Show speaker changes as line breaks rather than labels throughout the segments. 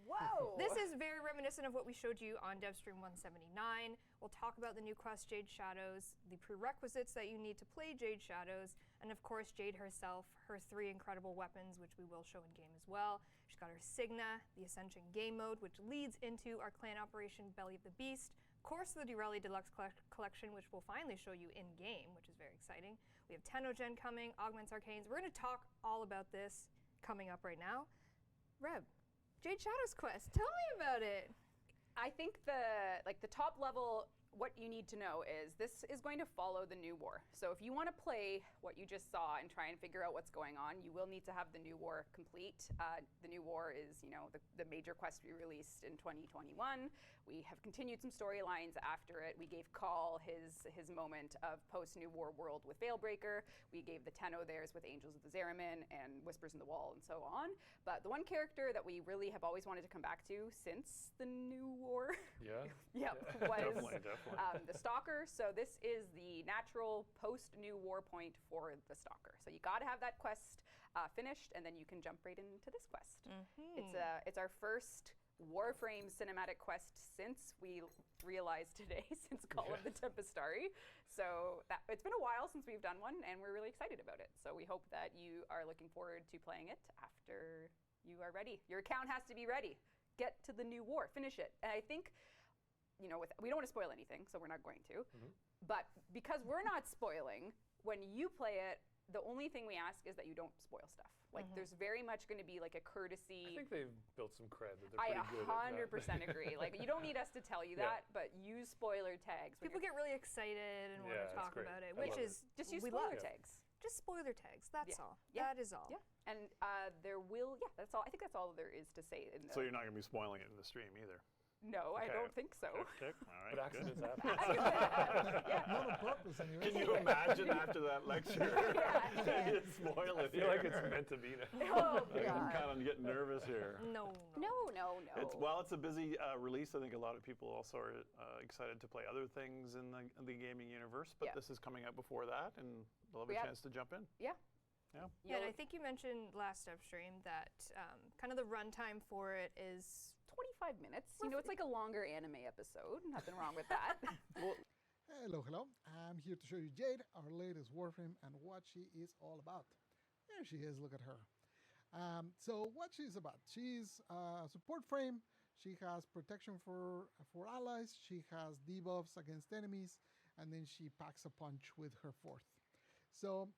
Whoa!
This is very reminiscent of what we showed you on DevStream 179. We'll talk about the new quest, Jade Shadows, the prerequisites that you need to play Jade Shadows, and of course Jade herself, her 3 incredible weapons, which we will show in game as well. She's got her Signa, the Ascension game mode, which leads into our clan operation Belly of the Beast. Of course, the Durelli Deluxe Collection, which we'll finally show you in game, which is very exciting. We have Tenogen coming, Augments Arcanes. We're going to talk all about this coming up right now. Reb, Jade Shadows quest, tell me about it.
I think the top level, what you need to know is this is going to follow the new war. So if you want to play what you just saw and try and figure out what's going on, you will need to have the new war complete. The new war is, you know, the major quest we released in 2021. We have continued some storylines after it. We gave Call his moment of post-new war world with Veilbreaker. We gave the Tenno theirs with Angels of the Zeramin and Whispers in the Wall and so on. But the one character that we really have always wanted to come back to since the new war
Yeah.
was the Stalker. So this is the natural post-new war point for the Stalker. So you got to have that quest finished, and then you can jump right into this quest. It's our first Warframe cinematic quest since we realized today, since Call of the Tempestari. So it's been a while since we've done one, and we're really excited about it. So we hope that you are looking forward to playing it after you are ready. Your account has to be ready. Get to the new war, finish it. And I think, you know, we don't want to spoil anything, so we're not going to. But because we're not spoiling, when you play it, the only thing we ask is that you don't spoil stuff. Like, there's very much going to be like a courtesy.
I think they've built some cred that they're pretty good at that.
100% agree. Like, you don't need us to tell you that, but use spoiler tags.
People get really excited and want to talk about it, which is
just use spoiler tags.
Just spoiler tags. That's all. That is all.
Yeah. And that's all. I think that's all there is to say.
So you're not going to be spoiling it in the stream either?
No, I don't think so.
Okay. All right.
But accidents happen.
Not on purpose, anyway.
Can you imagine after that lecture? You spoil it.
I feel like it's meant to be now.
Oh, God.
I'm kind of getting nervous here.
No.
It's a busy release. I think a lot of people also are excited to play other things in the gaming universe, but this is coming out before that, and they'll have a chance to jump in.
Yeah.
Yeah,
and I think you mentioned last upstream that kind of the runtime for it is
25 minutes. You know, it's like a longer anime episode. Nothing wrong with that.
Hello. I'm here to show you Jade, our latest Warframe, and what she is all about. There she is, look at her. So what she's about, she's a support frame. She has protection for allies. She has debuffs against enemies, and then she packs a punch with her fourth. So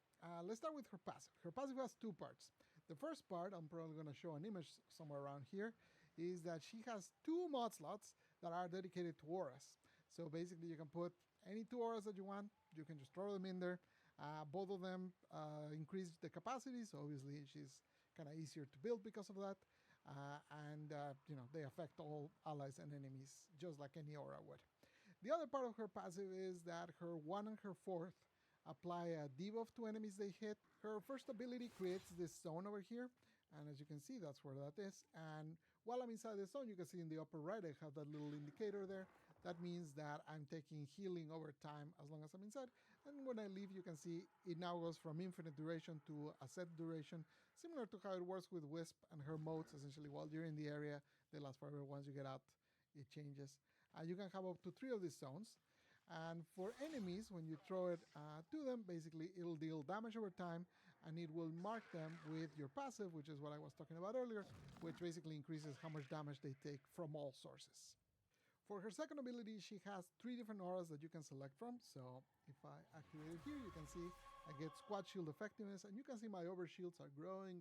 let's start with her passive. Her passive has 2 parts. The first part, I'm probably going to show an image somewhere around here, is that she has 2 mod slots that are dedicated to auras. So basically you can put any 2 auras that you want. You can just throw them in there. Both of them increase the capacity, so obviously she's kind of easier to build because of that. You know, they affect all allies and enemies just like any aura would. The other part of her passive is that her 1 and her 4th apply a debuff to enemies they hit. Her first ability creates this zone over here, and as you can see, that's where that is. And while I'm inside the zone, you can see in the upper right, I have that little indicator there. That means that I'm taking healing over time as long as I'm inside. And when I leave, you can see it now goes from infinite duration to a set duration, similar to how it works with Wisp and her modes. Essentially, while you're in the area, they last forever. Once you get out, it changes. You can have up to 3 of these zones. And for enemies, when you throw it to them, basically it'll deal damage over time, and it will mark them with your passive, which is what I was talking about earlier, which basically increases how much damage they take from all sources. For her second ability, she has 3 different auras that you can select from. So if I activate it here, you can see I get squad shield effectiveness, and you can see my overshields are growing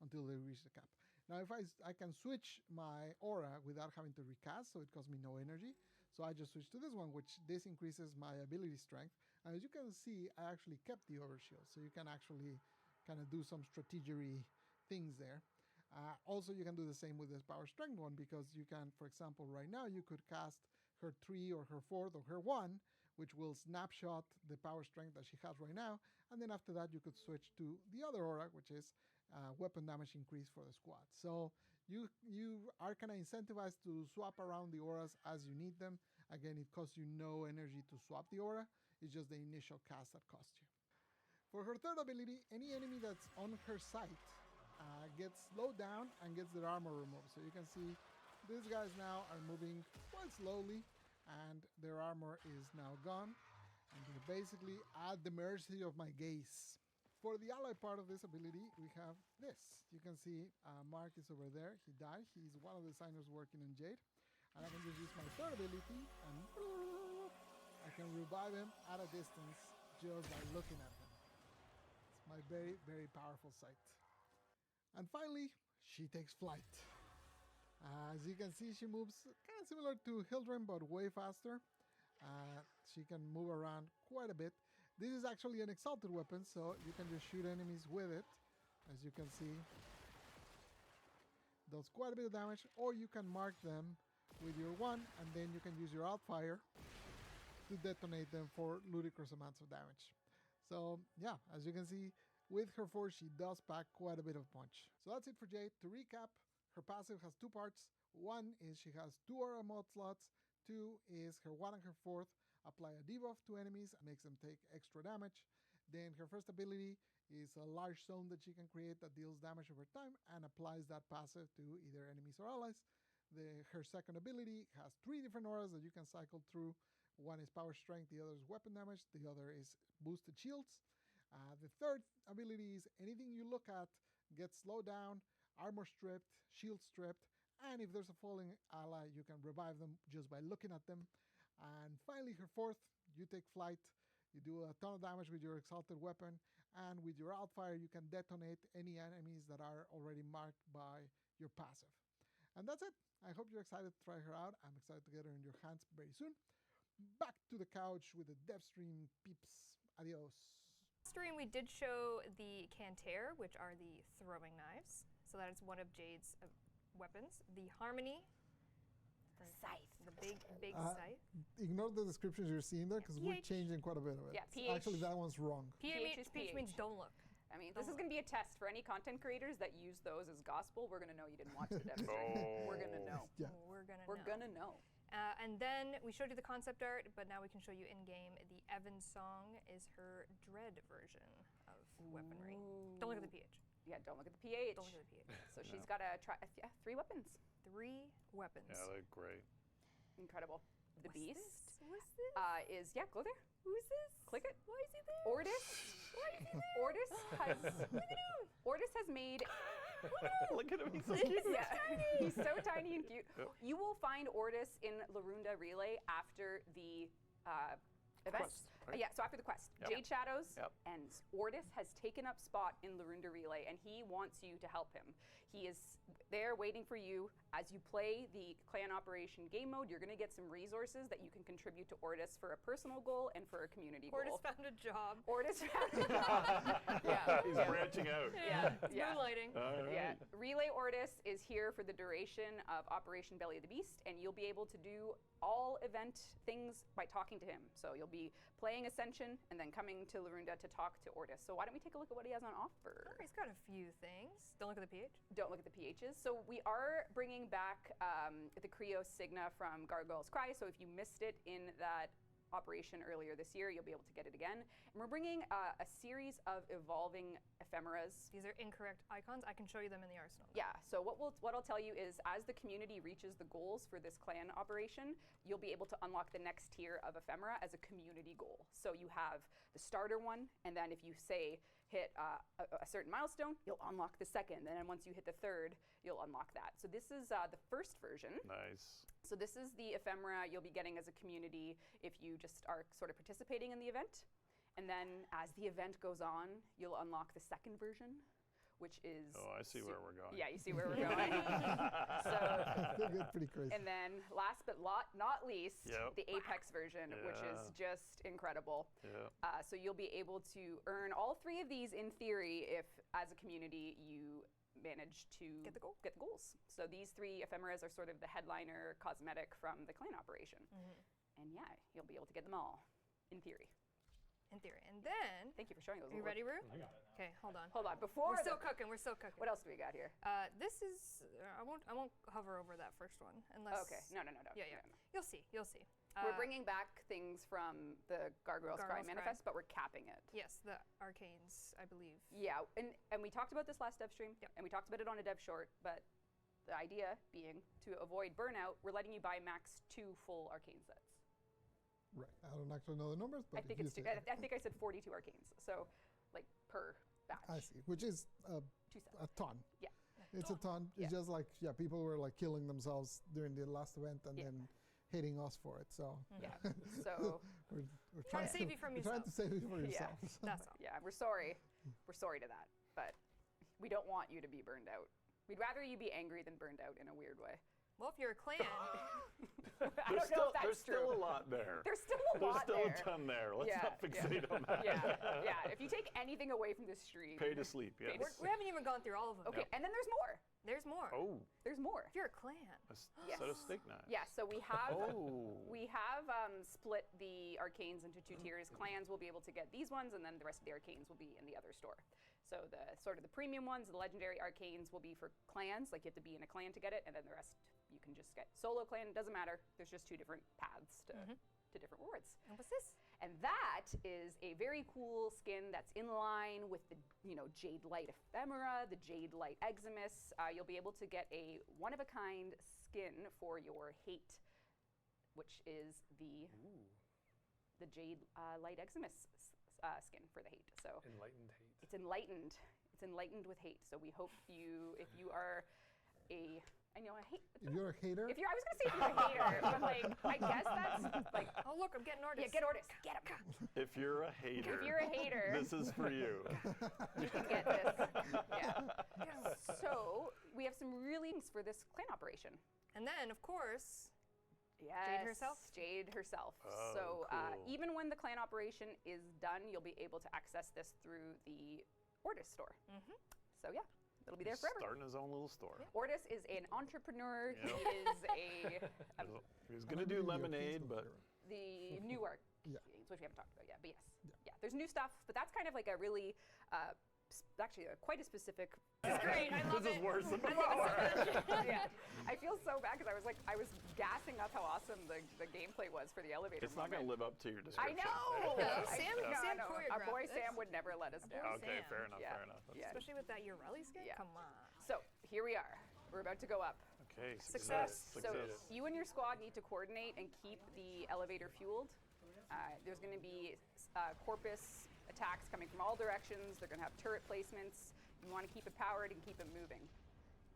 until they reach the cap. Now if I can switch my aura without having to recast, so it costs me no energy. So I just switch to this one, which this increases my ability strength. And as you can see, I actually kept the overshield, so you can actually kind of do some strategery things there. Also, you can do the same with this power strength one, because you can, for example, right now you could cast her 3 or her 4th or her 1, which will snapshot the power strength that she has right now, and then after that you could switch to the other aura, which is weapon damage increase for the squad. So you are kind of incentivized to swap around the auras as you need them. Again, it costs you no energy to swap the aura, it's just the initial cast that costs you. For her third ability, any enemy that's on her site gets slowed down and gets their armor removed. So you can see these guys now are moving quite slowly, and their armor is now gone. And they're basically at the mercy of my gaze. For the ally part of this ability, we have this. You can see Mark is over there. He died. He's one of the designers working on Jade. And I can just use my third ability, and I can revive him at a distance just by looking at him. It's my very, very powerful sight. And finally, she takes flight. As you can see, she moves kind of similar to Hildren, but way faster. She can move around quite a bit. This is actually an exalted weapon, so you can just shoot enemies with it. As you can see, does quite a bit of damage, or you can mark them with your one, and then you can use your outfire to detonate them for ludicrous amounts of damage. So yeah, as you can see, with her force, she does pack quite a bit of punch. So that's it for Jade. To recap, her passive has two parts. One is she has 2 aura mode slots. 2 is her 1 and her 4th apply a debuff to enemies, makes them take extra damage. Then her first ability is a large zone that she can create that deals damage over time and applies that passive to either enemies or allies. Her second ability has 3 different auras that you can cycle through. One is power strength, the other is weapon damage, the other is boosted shields. The third ability is anything you look at gets slowed down, armor stripped, shield stripped, and if there's a falling ally, you can revive them just by looking at them. And finally, her 4th, you take flight, you do a ton of damage with your exalted weapon, and with your outfire, you can detonate any enemies that are already marked by your passive. And that's it. I hope you're excited to try her out. I'm excited to get her in your hands very soon. Back to the couch with the DevStream peeps. Adios.
Stream, we did show the Canter, which are the throwing knives. So that is one of Jade's weapons. The Harmony.
Scythe.
The big scythe.
Ignore the descriptions you're seeing there, because we're changing quite a bit of it.
Yeah, PH.
Actually, that one's wrong.
PH means don't look.
I mean, this is going to be a test for any content creators that use those as gospel. We're going to know you didn't watch the dev stream. We're going to know.
Yeah.
We're gonna know. And then we showed you the concept art, but now we can show you in-game. The Evan song is her dread version of weaponry. Don't look at the PH.
Yeah, don't look at the PH.
Don't look at the PH.
So she's got to try 3 weapons.
3 weapons.
Yeah, they're great.
Incredible. The
What's
Beast
this? What's this?
is, go there.
Who's this?
Click it.
Why is he there?
Ordis.
Why is he there?
Ordis has,
Look at him.
Ordis has made,
Look at him, he's so cute.
yeah, he's so tiny and cute. You will find Ordis in Larunda Relay after the event.
Quest, right?
Yeah, so after the quest.
Yep.
Jade Shadows
Yep.
and Ordis has taken up spot in Larunda Relay, and he wants you to help him. He is there waiting for you. As you play the clan operation game mode, you're going to get some resources that you can contribute to Ordis for a personal goal and for a community
Ordis
goal.
found a job.
Ordis found a job. Yeah.
He's branching out.
Yeah. Yeah.
Moonlighting.
All right.
Yeah, Relay Ordis is here for the duration of Operation Belly of the Beast, and you'll be able to do all event things by talking to him. So you'll be playing Ascension and then coming to Larunda to talk to Ordis. So why don't we take a look at what he has on offer?
Oh, he's got a few things. Don't look at the PH.
Don't look at the PHs. So we are bringing back the Krios Signa from Gargoyle's Cry. So if you missed it in that operation earlier this year, you'll be able to get it again. And we're bringing a series of evolving ephemeras.
These are incorrect icons. I can show you them in the arsenal.
Yeah, so what I'll tell you is as the community reaches the goals for this clan operation, you'll be able to unlock the next tier of ephemera as a community goal. So you have the starter one, and then if you say hit a certain milestone, you'll unlock the second. And then once you hit the third, you'll unlock that. So this is the first version.
Nice.
So this is the ephemera you'll be getting as a community if you just are sort of participating in the event. And then as the event goes on, you'll unlock the second version, which is...
Oh, I see where we're going.
Yeah, you see where we're going. So,
They get pretty crazy.
and then last but not least,
Yep.
the Apex version, which is
Yeah.
just incredible.
Yeah.
So you'll be able to earn all 3 of these in theory if, as a community, you manage to
Get the goal.
get the goals. So these 3 ephemeras are sort of the headliner cosmetic from the clan operation. And yeah, you'll be able to get them all, in theory.
In theory. And then,
Thank you for showing those.
are you ready, Rue? Okay, hold on.
Hold on. Before
We're still cooking. We're still cooking.
What else do we got here?
This is. I won't hover over that first one unless.
Okay. No.
Yeah.
No.
You'll see. You'll see.
We're bringing back things from the Gargoyle's Cry
Gargoyle's
manifest, but we're capping it.
Yes, the arcanes, I believe.
Yeah, and we talked about this last dev stream,
Yep.
and we talked about it on a dev short, but the idea being to avoid burnout, we're letting you buy max 2 full arcane sets.
Right. I don't actually know the numbers, but
I think
if
it's
you
two,
say-
I think I said 42 arcanes, so like per batch.
I see, which is
2 sets.
a ton.
Yeah.
It's a ton.
Yeah.
It's just like, people were like killing themselves during the last event and then hating us for it. So
Yeah. So
we're
Trying to save you from
we're trying
yourself.
to save you for
Yeah.
yourselves.
That's all.
yeah, we're sorry. We're sorry to that, but we don't want you to be burned out. We'd rather you be angry than burned out in a weird way.
Well, if you're a clan,
I don't know if that's
there's
true.
still a lot there.
There's still a
There's
lot
still
there.
a ton there. Let's
Yeah,
not fixate on that.
Yeah. If you take anything away from this stream,
Pay to sleep, yes.
we haven't even gone through all of them.
okay, and then there's more.
There's more.
Oh,
There's more.
If you're a clan.
a
Yes.
set of steak knives.
Yeah, so we have
Oh.
split the arcanes into 2 tiers. Clans will be able to get these ones, and then the rest of the arcanes will be in the other store. So the sort of the premium ones, the legendary arcanes, will be for clans. Like you have to be in a clan to get it, and then the rest you can just get solo clan. Doesn't matter. There's just 2 different paths to different rewards.
And what's this?
And that is a very cool skin that's in line with the Jade Light Ephemera, the Jade Light Eximus. You'll be able to get a one-of-a-kind skin for your hate, which is the Jade Light Eximus skin for the hate. So
Enlightened hate.
it's enlightened. It's enlightened with hate. So we hope if you are a I hate.
If you're a hater,
I was gonna say if you're a hater, but like I guess that's like
Oh, look, I'm getting orders.
yeah, get orders, get them.
If you're a hater,
If you're a hater,
this is for you.
you can get this. Yeah. So we have some really things for this clan operation.
And then, of course,
Yes,
herself?
Jade herself.
Oh,
So
cool.
even when the clan operation is done, you'll be able to access this through the Ortis store. So yeah, it'll be there forever.
Starting his own little store.
Ortis is an entrepreneur.
Yep.
He is
He was going to do lemonade, but
the new arc,
Yeah.
which we haven't talked about yet. But yes, yeah, there's new stuff. But that's kind of like a really, actually quite a specific.
it's great. I love
this
it.
is worse than
I love it
before.
so much.
Yeah, I feel so bad because I was gassing up how awesome the gameplay was for the elevator.
It's not going to
moment.
live up to your
I
description.
know.
Sam
Our
choreographed
boy
this.
Sam would never let us down.
Okay,
Sam.
fair enough,
Yeah.
fair enough. That's
Yeah.
Especially with that Urelli skin?
Yeah.
Come on.
So here we are. We're about to go up.
Okay,
Success.
So you and your squad need to coordinate and keep the elevator fueled. There's going to be corpus attacks coming from all directions. They're going to have turret placements. You want to keep it powered and keep it moving.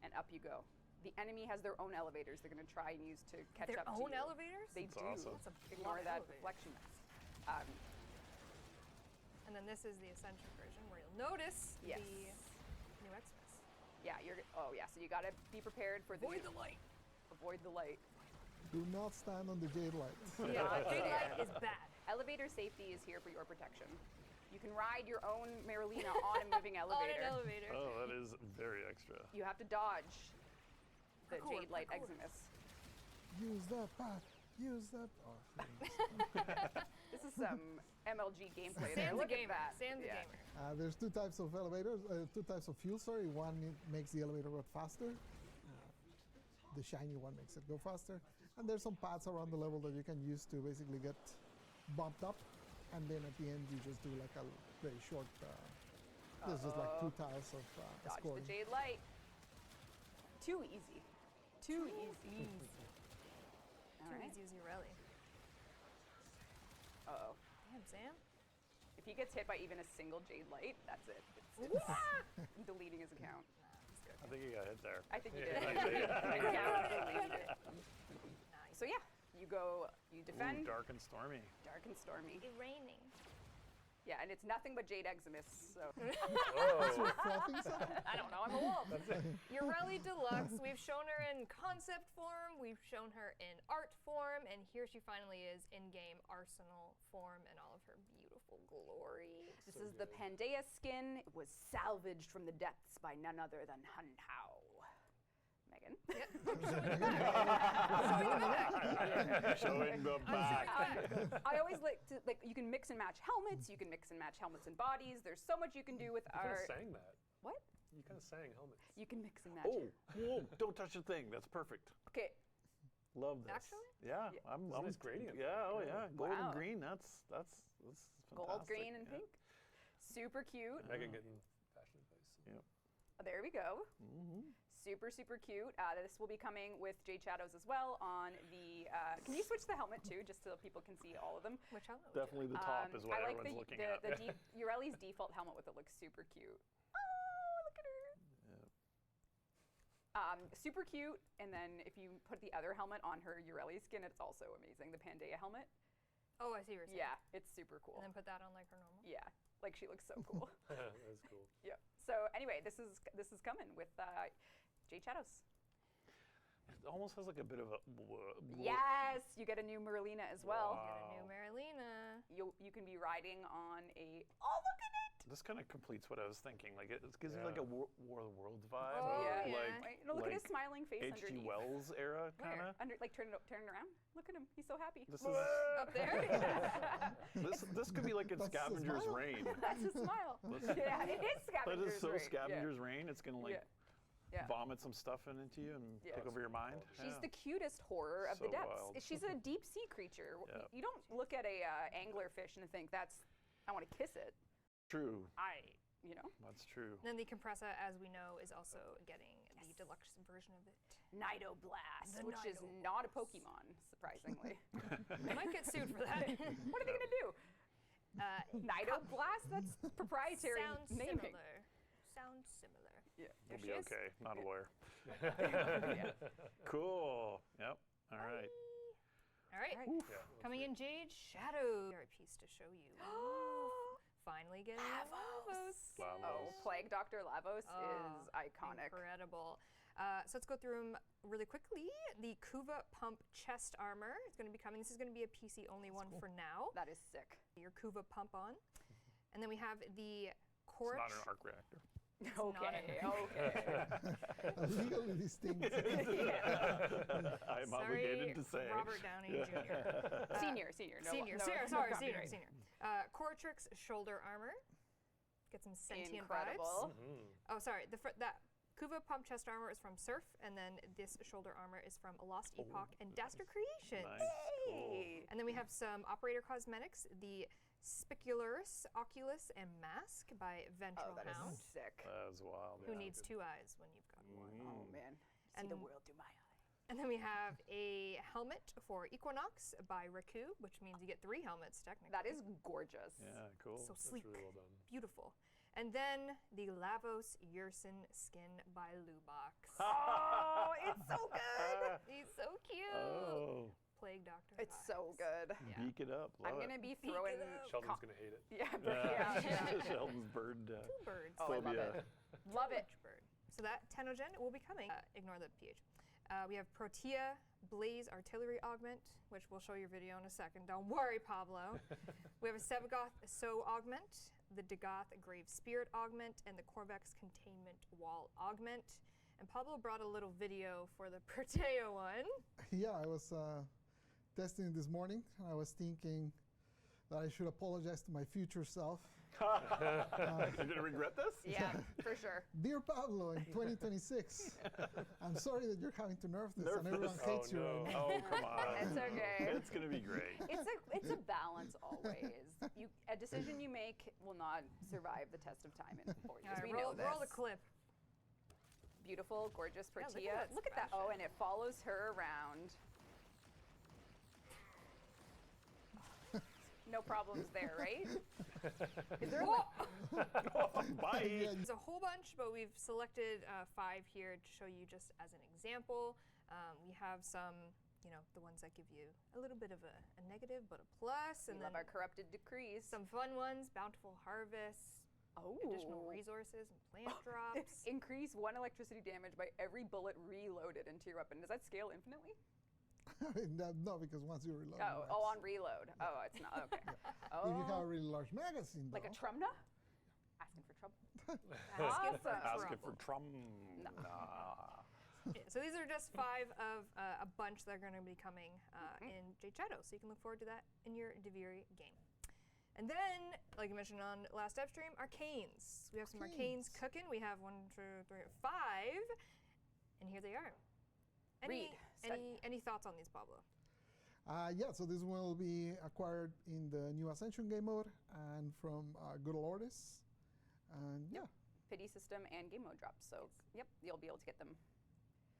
And up you go. The enemy has their own elevators they're going to try and use to catch
Their
up to
own
you.
elevators?
They
That's
do.
awesome.
That's a
Ignore
lot of
that
elevators.
reflection mess.
And then this is the Ascension version where you'll notice
Yes.
the new Xmas.
Yeah, so you got to be prepared for
Avoid the light.
Avoid the light.
do not stand on the Jade Light.
Yeah, Jade Light is bad.
Elevator safety is here for your protection. You can ride your own Marilina on a moving
On
elevator.
an elevator.
Oh, that is very extra.
You have to dodge the
Parkour,
Jade Light
parkour.
Eximus.
Use that path. Use that. Oh,
This is some MLG gameplay there.
Sam's a
Look at
gamer.
that.
Sam's a
Yeah.
gamer.
there's 2 types of elevators, 2 types of fuel. Sorry, one makes the elevator go faster. The shiny one makes it go faster. And there's some paths around the level that you can use to basically get bumped up. And then at the end, you just do like a very short. There's just like 2 tiles of
Dodge
scoring.
the Jade Light. Too easy. Too easy. All
Too
right.
easy as Urelli.
Uh-oh.
Damn, Sam.
If he gets hit by even a single Jade Light, that's it. I'm deleting his account.
I think he got hit there.
I think you did.
Yeah.
Account deleted.
Nice.
So yeah, you defend.
Ooh, dark and stormy.
Dark and stormy.
It's raining.
Yeah, and it's nothing but Jade Eximus, so
Oh,
Frothing something?
I don't know, I'm a wolf.
Urelli Deluxe. We've shown her in concept form. We've shown her in art form. And here she finally is in-game arsenal form in all of her beautiful glory.
This is the Pandaea skin. It was salvaged from the depths by none other than Hun Hao. Megan?
Yep. Showing the back.
Showing the back.
I always like to, you can mix and match helmets. You can mix and match helmets and bodies. There's so much you can do with
You
our.
kind of sang that.
What?
You kind of sang helmets.
You can mix and match.
Oh, whoa, don't touch the thing. That's perfect.
Okay.
Love this.
Actually?
Yeah, I'm
nice gradient.
Yeah, oh yeah. Gold
Wow.
and green, that's fantastic.
Gold, green, and
Yeah.
pink. Super cute.
Megan getting fashion advice.
Yep.
There we go.
Mm-hmm.
Super, super cute. This will be coming with Jade Shadows as well on the. Can you switch the helmet too, just so people can see all of them?
Which helmet?
Definitely the top is what
I like
everyone's looking at.
Ureli's default helmet with it looks super cute. Oh, look at her. Super cute. And then if you put the other helmet on her Ureli skin, it's also amazing. The Pandaea helmet.
Oh, I see what you're saying.
Yeah, it's super cool.
And then put that on like her normal.
Yeah, like she looks so cool.
That's cool.
Yeah. So anyway, this is coming with Jade Shadows.
It almost has like a bit of a.
Yes, you get a new Merlina as well.
Get a new Marilena.
You can be riding on a. Oh, look at it!
This kind of completes what I was thinking. Like it gives me
Yeah.
like a War of the Worlds vibe.
Oh,
Yeah.
yeah.
Wait, no, look at his smiling face
H.G.
underneath.
Wells era kind
Where?
of.
Like turn it around. Look at him. He's so happy.
This is
Up there?
this could be like in
That's the
Scavenger's
smile.
Reign.
That's a smile. Yeah, it is
That
Scavenger's
is so
Reign.
Scavenger's Reign. It's gonna like
Yeah.
vomit some stuff into you and
Yeah.
take over your mind.
She's
Yeah.
the cutest horror of the
So
depths.
wild.
She's a deep sea creature.
Yeah.
You don't look at a anglerfish and think I want to kiss it.
True. That's true.
Then the Compressa, as we know, is also getting the deluxe version of it.
Nido Blast,
The
which is
Nido
not a Pokemon, surprisingly.
They might get sued for that.
What are they gonna do? Nido Blast? That's proprietary
Sounds
naming.
similar. Sounds similar.
Yeah.
There
We'll
she
be
is.
okay. Not a lawyer.
Yeah.
Cool. Yep. All right.
All right.
All right.
Yeah,
Coming in Jade Shadow. Here a piece to show you. Finally getting a Lavos skin.
Oh, Plague Dr. Lavos
Oh,
is iconic.
Incredible. So let's go through them really quickly. The Kuva Pump chest armor is going to be coming. This is going to be a PC only one for now.
That is sick.
Your Kuva Pump on. And then we have the
It's
Korch.
not an arc reactor.
Okay.
Legally distinct.
I'm
Sorry,
obligated to say.
Robert Downey Jr.
Senior.
Senior, senior. Cortrix shoulder armor. Get some sentient
Incredible.
vibes. Oh, sorry. That Kuva Pump chest armor is from Surf, and then this shoulder armor is from Lost Epoch and Daster Creations.
Nice. Cool.
Hey.
And then we have some operator cosmetics, the Spiculus, Oculus, and Mask by Ventral
Oh, that is
Hound.
sick.
That was wild.
Who
yeah.
needs two eyes when you've got one?
Oh man.
And
See the
then-
world through my eye.
And then we have a helmet for Equinox by Raku, which means you get 3 helmets technically.
That is gorgeous.
Yeah, cool.
so
That's
sleek,
really well done.
beautiful. And then the Lavos Yersin skin by Lubox.
Oh, it's so good.
He's so cute.
Oh,
Plague Doctor.
It's so good.
Yeah.
beak it up.
I'm
Love
gonna
it.
be
Beak
throwing.
it up.
Sheldon's gonna hate it.
Yeah.
Sheldon's bird.
Two birds.
Oh, I love
phobia.
it. Love it.
Which bird? So that Tenogen will be coming. Ignore the PH. We have Protea Blaze Artillery Augment, which we'll show your video in a second. Don't worry, Pablo. We have a Sevagoth So Augment, the Dagoth Grave Spirit Augment, and the Corvex Containment Wall Augment. And Pablo brought a little video for the Protea one.
Yeah, I was testing it this morning, and I was thinking that I should apologize to my future self.
You're gonna regret this?
Yeah, for sure.
Dear Pablo, in 2026, I'm sorry that you're having to nerf this and everyone hates you right now.
Oh, come on.
It's okay.
It's gonna be great.
It's a balance always. A decision you make will not survive the test of time in 4 years.
All right,
We know this.
roll the clip.
Beautiful, gorgeous
Yeah, look at
Protea.
that
Look at that. Oh, and it follows her around. No problems there, right? Is there
Bye.
Yeah,
There's a whole bunch, but we've selected 5 here to show you just as an example. We have some, the ones that give you a little bit of a negative, but a plus,
We
and
love
then
our corrupted decrees.
some fun ones, bountiful harvests, additional resources and plant drops.
Increase 1 electricity damage by every bullet reloaded into your weapon. Does that scale infinitely?
no, because once you reload.
Oh, on reload. Oh, it's not. Okay.
If you have a really large magazine,
Like a
though,
Trumna? Asking for trouble.
Asking for
Awesome.
Asking for
trouble.
Trump. Nah.
Yeah, so these are just 5 of a bunch that are going to be coming in Jade Shadow, so you can look forward to that in your Deviri game. And then, like I mentioned on last dev stream, Arcanes. We have some Arcanes cooking. We have 1, 2, 3, 5, and here they are. Any thoughts on these, Pablo?
Yeah, so this one will be acquired in the new Ascension game mode and from Good Old Ordis. And yeah.
Pity system and game mode drops. So, yep, you'll be able to get them.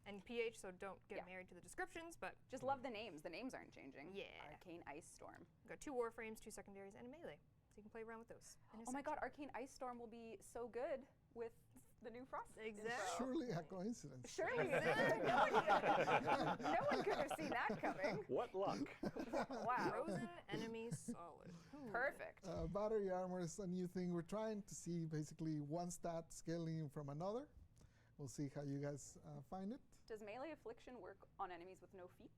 And PH, so don't get married to the descriptions, but
just love the names. The names aren't changing.
Yeah.
Arcane Ice Storm.
We've got 2 Warframes, 2 secondaries, and a melee. So you can play around with those.
Oh my god, Arcane Ice Storm will be so good with the new Frost.
Exactly.
Surely a coincidence.
Surely. No one could have seen that coming.
What luck.
Wow.
Frozen enemy solid.
Perfect.
Battery armor is a new thing. We're trying to see basically one stat scaling from another. We'll see how you guys find it.
Does melee affliction work on enemies with no feet?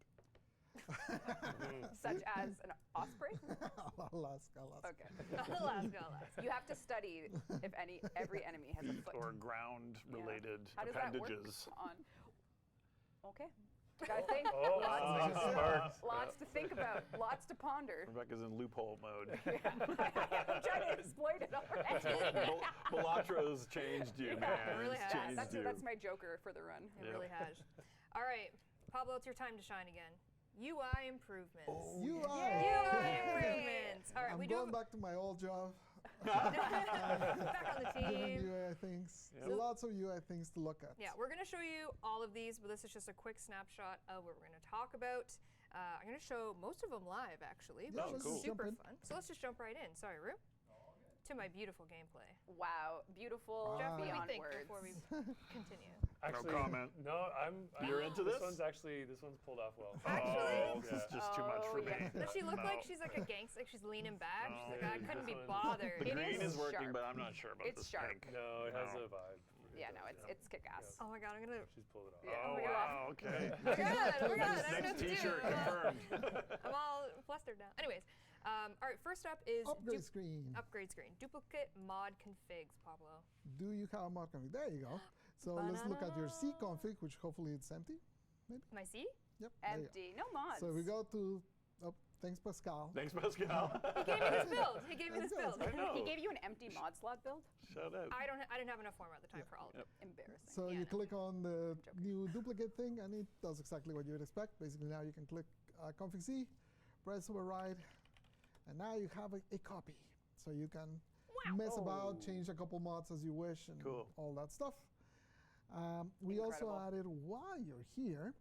Such as an osprey?
Alaska.
Okay.
Alaska.
You have to study if every enemy has a foot.
Or ground-related
How does that
appendages.
work on? Okay. Gotta think. Lots to think about. Lots to ponder.
Rebecca's in loophole mode.
I'm trying to exploit it already.
Belatro's changed you, man.
It really
It's
has.
changed you.
That's my joker for the run.
It really has. All right, Pablo, it's your time to shine again. UI improvements.
UI
improvements. All right,
I'm
we do
going back to my old job.
back on the
Different
team.
UI things.
Yep.
Lots of UI things to look at.
Yeah, we're going to show you all of these, but this is just a quick snapshot of what we're going to talk about. I'm going to show most of them live, actually,
Yeah,
which is
let's jump
super
in.
fun. So let's just jump right in. Sorry, Rue. To my beautiful gameplay.
Wow, beautiful.
Jeff, what do you
beyond
think
words.
before we continue?
Actually,
No comment.
No,
You're into this?
This one's pulled off well.
Actually?
Oh, this is just too much for
Oh,
me.
yeah.
Does she look
No.
like she's like a gangster? Like she's leaning back. She's like, I
Yeah,
couldn't be
this one-
bothered.
The
It
green
is
is working,
sharp.
but I'm not sure about
It's
this
sharp.
pink.
No, it has
No.
a vibe.
Yeah, no,
does,
it's kick-ass.
Oh my god, I'm gonna.
She's pulled it off.
Yeah.
Oh,
my God.
wow, okay.
Oh my god, I don't know
Next
what to do.
t-shirt confirmed.
I'm all flustered now. Anyways, all right. First up is
Upgrade screen.
upgrade screen. Duplicate mod configs, Pablo.
Do you have a mod config? There you go. So let's look at your C config, which hopefully it's empty.
Am I C?
Yep. there you go.
Empty. No mods.
So we go to, thanks Pascal.
Thanks, Pascal.
He gave me this build. He gave me this build.
I know.
He gave you an empty mod slot build?
Shout out.
I didn't have enough format at the time for all of it.
Embarrassing.
So
Yeah,
you
no.
click on the
Joking.
new duplicate thing, and it does exactly what you would expect. Basically, now you can click config C, press override, and now you have a copy. So you can mess about, change a couple mods as you wish, and
Cool.
all that stuff. We also
Incredible.
added, while you're here,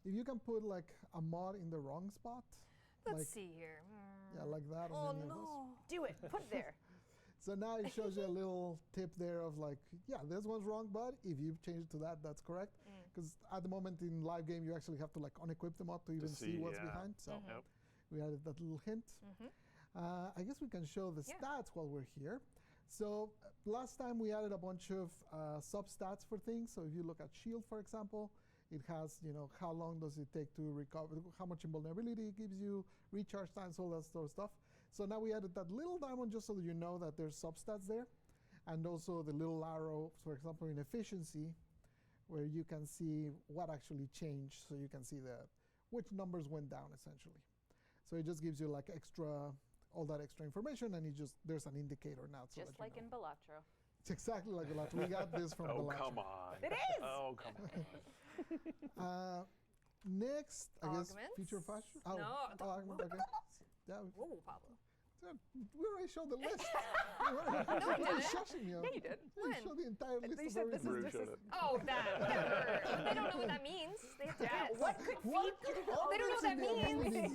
if you can put like a mod in the wrong spot,
Let's
like,
see here.
yeah, like that.
Oh
on any of those.
no.
Do it. Put it there.
So now it shows you a little tip there of like, yeah, this one's wrong, but if you change it to that, that's correct. Because at the moment in live game, you actually have to like unequip the mod to even see
see,
what's
yeah.
behind. So
Yep.
we added that little hint. I guess we can show the
Yeah.
stats while we're here. So last time we added a bunch of substats for things. So if you look at shield, for example, it has, how long does it take to recover, how much invulnerability it gives you, recharge times, all that sort of stuff. So now we added that little diamond just so that you know that there's substats there. And also the little arrow, for example, in efficiency, where you can see what actually changed. So you can see which numbers went down, essentially. So it just gives you like all that extra information, and there's an indicator now. So
Just like in Balatro.
It's exactly like Balatro. We got this from
Oh,
Balatro.
come on.
It is!
Oh, come on.
Next, I guess,
Augments?
feature fashion.
No.
Augment, okay. Yeah,
Whoa, Pablo.
we already showed the list. You're
didn't.
shushing me.
Yeah, you did.
We
When?
showed the entire list
They
of
said this
everything.
is
Rude showed it.
Oh, that. Whatever. They don't know what that means. They have to guess.
What could
What?
They don't know what that means. They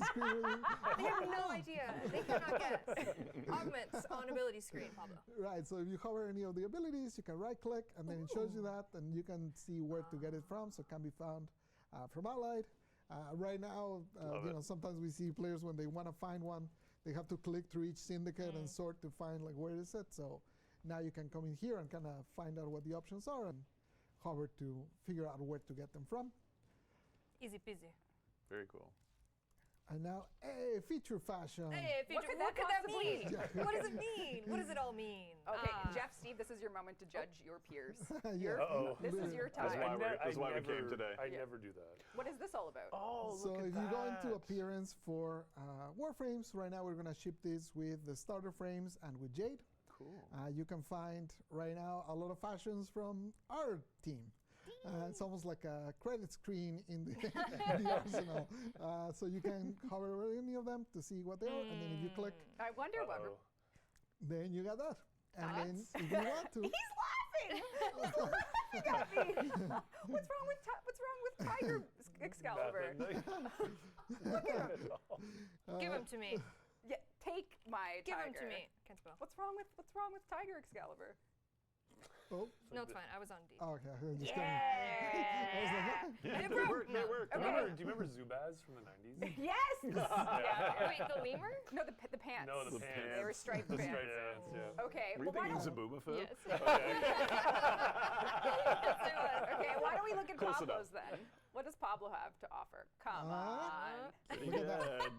They
have no idea. They cannot guess. Augments on ability screen, Pablo.
Right, so if you hover any of the abilities, you can right click, and then it shows you that, and you can see where to get it from. So it can be found from Allied. Right now, sometimes we see players when they want to find one, they have to click through each syndicate and sort to find like where is it. So now you can come in here and kind of find out what the options are and hover to figure out where to get them from.
Easy peasy.
Very cool.
And now, hey, feature fashion.
Hey,
What
feature,
could that possibly
mean? What does it mean? What does it all mean?
Okay, Jeff, Steve, this is your moment to judge your peers.
Yeah.
This is your time.
That's why we came today.
I never do that.
What is this all about?
Oh,
So
look at
if you go into
that.
appearance for Warframes, right now we're going to ship this with the starter frames and with Jade.
Cool.
You can find right now a lot of fashions from our team. It's almost like a credit screen in the, in the arsenal. So you can hover over any of them to see what they are, and then if you click,
I wonder what.
then you got that. And then if you want to,
He's laughing. He's laughing at me. What's wrong with Tiger Excalibur? Look at him.
Give him to me.
Yeah, take my
Give
tiger.
him to me. Can't spell.
What's wrong with Tiger Excalibur?
oh,
No, it's fine. I was on D.
okay, I'm just
Yeah.
It worked. It worked.
Okay.
Do you remember Zubaz from the 90s?
Yes. Yeah.
Wait, the lemur?
No, the pants.
No, the
pants.
They were striped
The
pants.
striped pants, yeah.
Okay.
Were you
Well, why
thinking
don't,
Zabumafu?
Yes.
okay, why don't we look at
Close
Pablo's then? What does Pablo have to offer? Come on.
Pretty
Look at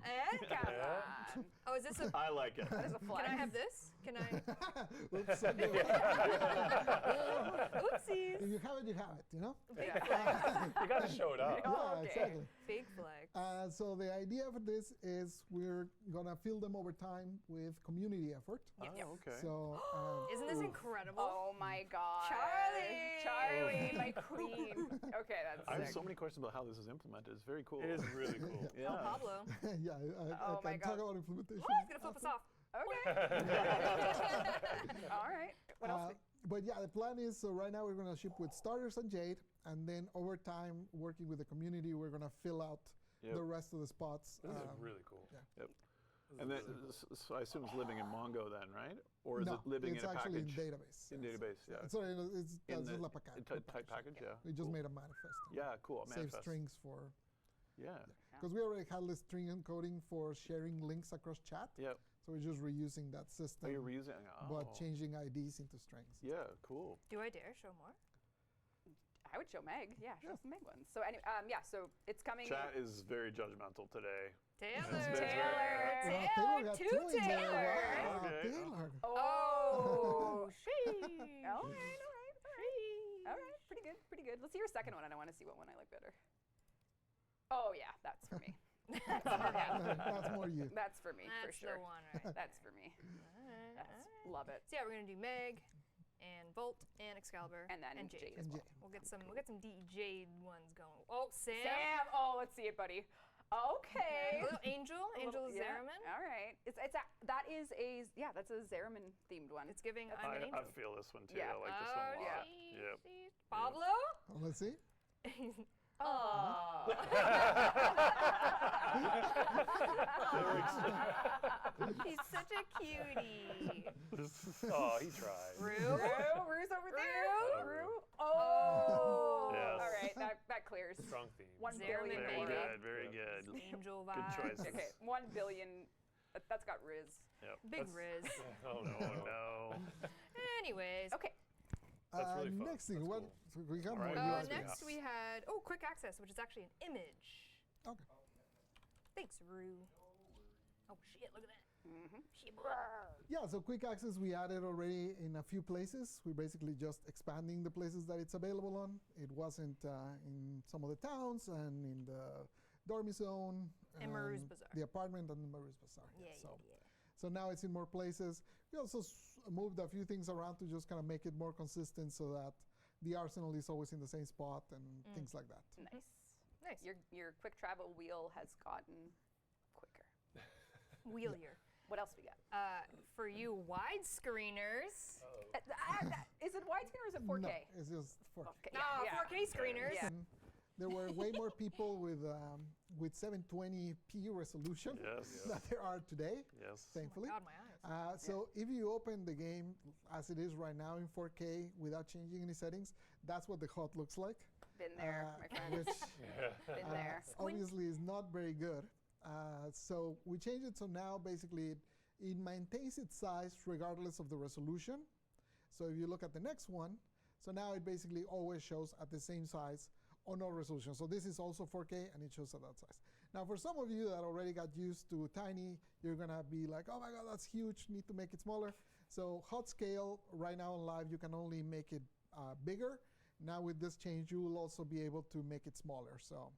good.
Come on.
Oh, is this a?
I like it.
That is a flex.
Can I have this? Can I?
Oops, okay.
Oopsies.
If you have it, you have it, you know?
Big
Yeah.
flex.
You gotta show it up.
Yeah,
Okay.
exactly.
Big flex.
So the idea for this is we're gonna fill them over time with community effort.
Oh, okay.
So
Isn't this incredible?
Oh my God.
Charlie!
Charlie, my queen. Okay, that's
I have
sick.
so many questions about how this is implemented. It's very cool.
It is really cool.
Yeah.
Oh, Pablo.
yeah,
Oh
I
my
can talk
God.
about implementation.
He's gonna flip us off.
Okay. All right. What else?
But yeah, the plan is so right now we're gonna ship with starters and Jade, and then over time, working with the community, we're gonna fill out
Yep.
the rest of the spots.
This is really cool.
yeah.
Yep. And then, so I assume it's living in Mongo then, right? Or is
no,
it living
it's
in a
actually
package?
in database.
In
yes.
database, yeah.
Sorry, it's
In
that's
the
la package.
type package, yeah.
We just
Cool.
made a manifest.
Yeah, cool.
Save
Manifest.
strings for
Yeah.
because we already had the string encoding for sharing links across chat.
Yep.
So we're just reusing that system,
Oh, you're reusing. Oh.
but changing IDs into strings.
Yeah, cool.
Do I dare show more?
I would show Meg. Yeah, show some Meg ones. So anyway, yeah. So it's coming.
Chat is very judgmental today.
Taylor.
That's
Taylor got
Two
two in there.
Taylors.
Wow,
Okay.
Taylor.
Oh, she.
All right. Pretty good. Let's see your second one, and I want to see what one I like better. Oh yeah, that's for me.
That's more you.
That's for me for
That's
sure.
the one right
That's for me. Love it.
So yeah, we're gonna do Meg and Bolt and Excalibur
And then Jade as
And
well.
We'll get some Jade ones going. Oh, Sam.
Oh, let's see it, buddy. Okay.
A little Angel. Angel
Yeah.
Zeraman.
All right. That's a Zeraman themed one.
It's giving
That's
I'm an
I
angel.
feel this one too.
Yeah.
I like this one a
Oh,
lot.
she-
Yep.
she- Pablo.
Oh, let's see.
Oh.
He's such a cutie.
Oh, he tried.
Rue.
Rue's over there.
Rue.
Rue. Oh.
Yes.
All right. That clears.
Strong theme.
1
Zeraman
billion.
Very
baby.
good. Very good.
Angel
Good
vibes.
choice.
Okay. 1 billion. That's got Riz.
Yep.
Big
That's-
Riz.
Oh no.
Oh no.
Anyways.
Okay.
That's really fun.
Next thing,
That's
what
cool.
so we got
All
more
right.
UIs.
Next we had quick access, which is actually an image.
Okay.
Thanks, Rue. Oh shit! Look at that. Shit.
Yeah, so quick access we added already in a few places. We're basically just expanding the places that it's available on. It wasn't in some of the towns and in the Dormy Zone.
And Maru's Bazaar.
The apartment and the Maru's Bazaar.
Yeah,
so,
yeah.
So now it's in more places. We also moved a few things around to just kind of make it more consistent so that the arsenal is always in the same spot and things like that.
Nice.
Nice.
Your quick travel wheel has gotten quicker.
Wheelier.
What else we got?
For you widescreeners.
Is it widescreen or is it 4K?
No, it's just 4K.
Okay,
No,
yeah.
4K screeners.
Yeah.
There were way more people with 720p resolution
Yes.
than there are today,
Yes.
thankfully.
God, my eyes.
So if you open the game as it is right now in 4K without changing any settings, that's what the HUD looks like.
Been there, my friend.
Which
Been there.
obviously is not very good. So we changed it so now basically it maintains its size regardless of the resolution. So if you look at the next one, so now it basically always shows at the same size on all resolution. So this is also 4K, and it shows at that size. Now, for some of you that already got used to tiny, you're going to be like, oh my God, that's huge, need to make it smaller. So hot scale, right now on live, you can only make it bigger. Now with this change, you will also be able to make it smaller. So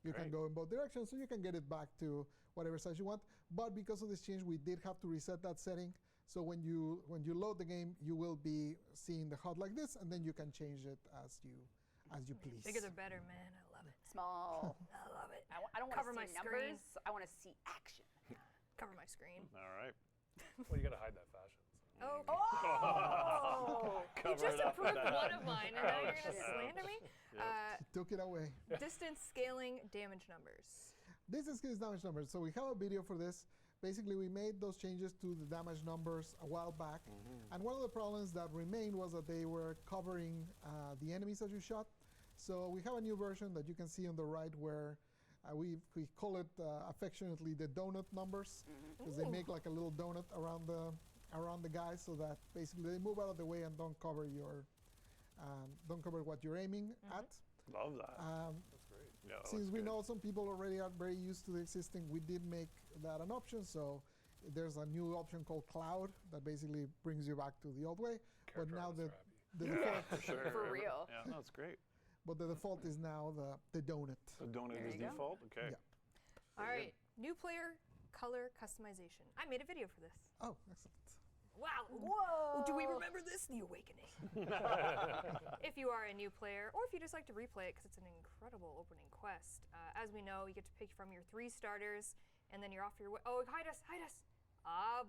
you can go in both directions, so you can get it back to whatever size you want. But because of this change, we did have to reset that setting. So when you load the game, you will be seeing the HUD like this, and then you can change it as you please.
Bigger the better, man. I love it.
Small.
I love it.
I don't want
Cover
to
my
see numbers.
screen.
I want to see action.
Cover my screen.
All right.
Well, you got to hide that fashion.
Oh,
Oh!
you
Cover
just
it up with
approved
that.
one of mine, and now you're
Ouch.
going to slander me?
Took it away.
Distance scaling damage numbers.
This is his damage numbers. So we have a video for this. Basically, we made those changes to the damage numbers a while back. And one of the problems that remained was that they were covering the enemies that you shot. So we have a new version that you can see on the right where we call it affectionately the donut numbers, because they make like a little donut around the guys, so that basically they move out of the way and don't cover what you're aiming at.
Love that.
That's great.
Yeah, that
Since
looks
we
good.
know some people already are very used to the existing, we did make that an option. So there's a new option called Cloud that basically brings you back to the old way. But now the default,
For sure.
For real.
Yeah, that's great.
but the default is now the donut.
The donut
There
is
you go.
default? Okay.
Yeah.
All right. New player color customization. I made a video for this.
Oh, excellent.
Wow.
Whoa!
Do we remember this? The Awakening. If you are a new player, or if you just like to replay it, because it's an incredible opening quest. As we know, you get to pick from your 3 starters, and then you're off your way. Oh, hide us, hide us.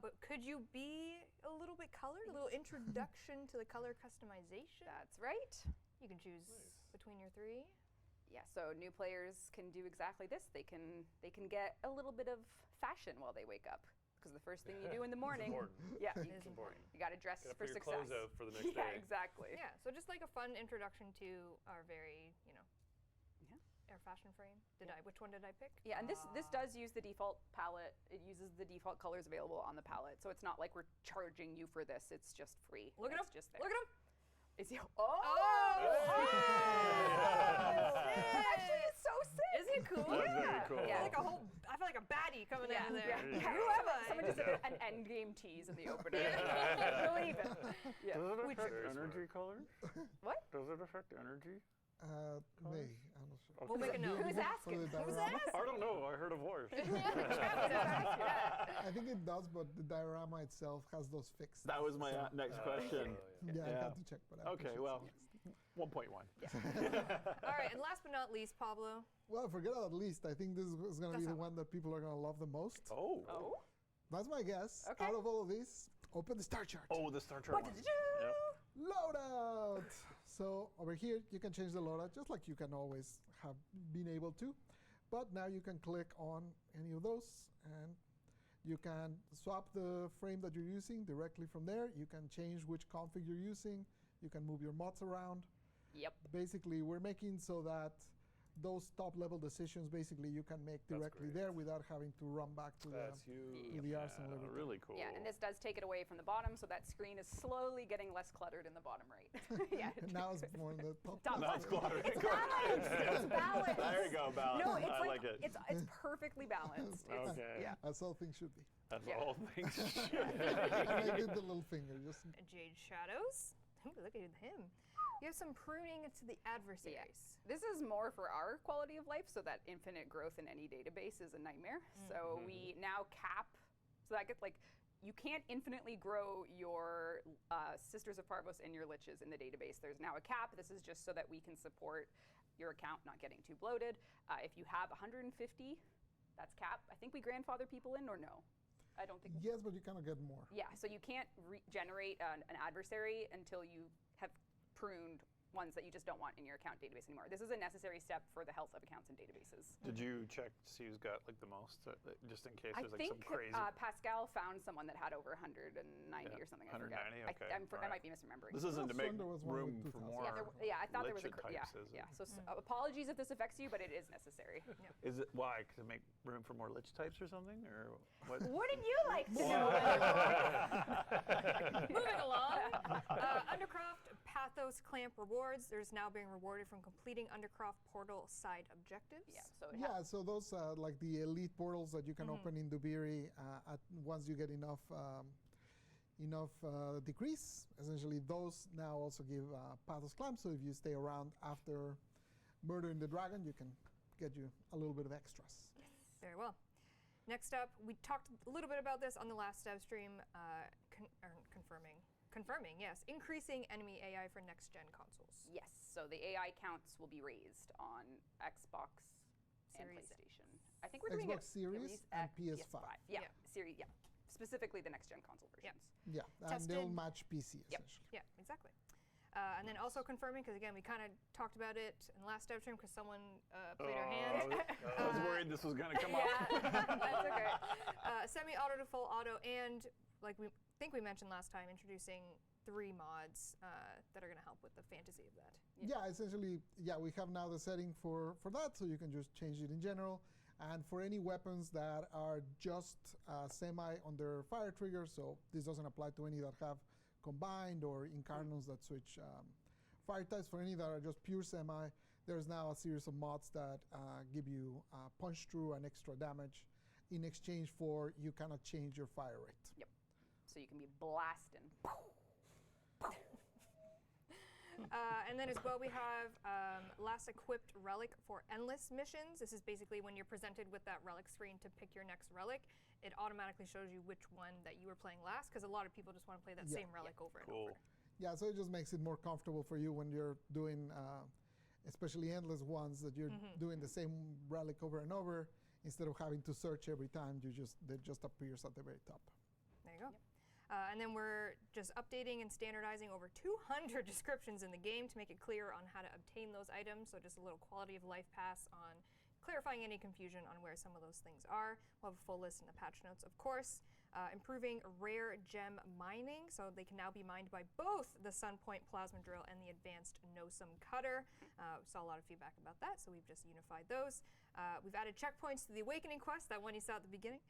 But could you be a little bit colored? A little introduction to the color customization?
That's right.
You can choose between your 3.
Yeah, so new players can do exactly this. They can get a little bit of fashion while they wake up. Because the first thing you do in the morning, yeah,
It is important.
you got to dress
Gotta
for
put your
success.
clothes out for the next
Yeah,
day.
exactly.
Yeah, so just like a fun introduction to our very, our fashion frame. Which one did I pick?
Yeah, and this does use the default palette. It uses the default colors available on the palette, so it's not like we're charging you for this. It's just free.
Look at him.
It's just there.
Look at him.
Is he? Actually, it's so sick.
Isn't it cool?
That's very cool.
Yeah.
I feel like a baddie coming
Yeah,
out of there.
yeah.
There you
Who
go.
am I?
Someone just did an end game tease in the opening. Believe it. Yeah.
Does it
Which-
affect
Very
energy colors?
What?
Does it affect energy?
May, I'm not sure.
We'll make a note.
Who's
For
asking?
the
Who's
diorama.
asking?
I don't know. I heard a voice.
I think it does, but the diorama itself has those fixed.
That was my next question.
Yeah, I
Yeah.
have to check, but I
Okay,
appreciate
well,
it.
1.1.
All right, and last but not least, Pablo.
Well, forget at least. I think this is going to be
That's
the
not-
one that people are going to love the most.
Oh.
Oh.
That's my guess.
Okay.
Out of all of these, open the star chart.
Oh, the Star Trek one. Yep.
Loadout. So over here, you can change the loadout just like you can always have been able to. But now you can click on any of those, and you can swap the frame that you're using directly from there. You can change which config you're using. You can move your mods around.
Yep.
Basically, we're making so that those top-level decisions, basically, you can make directly
great.
there without having to run back to
That's
to
huge.
the arsenal. every time.
Really cool.
Yeah, and this does take it away from the bottom, so that screen is slowly getting less cluttered in the bottom right. Yeah.
And now it's more in the top.
Top
Now it's cluttered.
It's balanced. It's balanced.
There you go, balance.
No, it's
I like it.
It's perfectly balanced. It's,
Okay.
Yeah.
That's all things should be.
That's
Yeah.
all things.
And I did the little finger. Just
Jade Shadows. Ooh, look at him. You have some pruning to the adversaries.
This is more for our quality of life, so that infinite growth in any database is a nightmare. So we now cap, so that gets like, you can't infinitely grow your Sisters of Parvos and your Liches in the database. There's now a cap. This is just so that we can support your account not getting too bloated. If you have 150, that's cap. I think we grandfather people in, or no? I don't think.
yes, but you cannot get more.
Yeah, so you can't generate an adversary until you have pruned ones that you just don't want in your account database anymore. This is a necessary step for the health of accounts and databases.
Did you check to see who's got like the most, just in case
I
there's like
think
some crazy?
Pascal found someone that had over 190
Yeah,
or something. I forget.
190, okay,
I
alright.
might be misremembering.
This isn't to make
There was one
room
with
for
2,000.
more.
I thought there was a
Liche types, is it?
So apologies if this affects you, but it is necessary.
Is it why? To make room for more lich types or something, or what?
Wouldn't you like to know?
Moving along, Undercroft Pathos Clamp rewards. There's now being rewarded from completing Undercroft portal side objectives.
Yeah. So
So those like the elite portals that you can open in Dubiri once you get enough decrease. Essentially, those now also give Pathos Clamp. So if you stay around after murdering the dragon, you can get you a little bit of extras.
Very well. Next up, we talked a little bit about this on the last dev stream, confirming, yes, increasing enemy AI for next-gen consoles.
Yes. So the AI counts will be raised on Xbox and
Series.
PlayStation. I think we're doing
Xbox Series and PS5.
Yeah. Series. Yeah. Specifically the next-gen console versions.
Yeah, and they'll match PC essentially.
Yeah, exactly. And then also confirming, because again, we kind of talked about it in the last dev stream because someone played our hand.
I was worried this was going to come up.
That's okay.
Semi-auto to full auto, and like we think we mentioned last time, introducing 3 mods that are going to help with the fantasy of that.
Yeah, essentially, we have now the setting for that, so you can just change it in general. And for any weapons that are just semi on their fire trigger, so this doesn't apply to any that have combined or incarnos that switch fire types. For any that are just pure semi, there's now a series of mods that give you punch through and extra damage in exchange for you cannot change your fire rate.
Yep. So you can be blasting.
And then as well, we have last equipped relic for endless missions. This is basically when you're presented with that relic screen to pick your next relic, it automatically shows you which one that you were playing last, because a lot of people just want to play that same relic over and over.
Yeah, so it just makes it more comfortable for you when you're doing, especially endless ones, that you're doing the same relic over and over. Instead of having to search every time, it just appears at the very top.
There you go. And then we're just updating and standardizing over 200 descriptions in the game to make it clear on how to obtain those items. So just a little quality of life pass on clarifying any confusion on where some of those things are. We'll have a full list in the patch notes, of course. Improving rare gem mining, so they can now be mined by both the Sunpoint Plasma Drill and the advanced No-Sum Cutter. We saw a lot of feedback about that, so we've just unified those. We've added checkpoints to the Awakening quest, that one you saw at the beginning.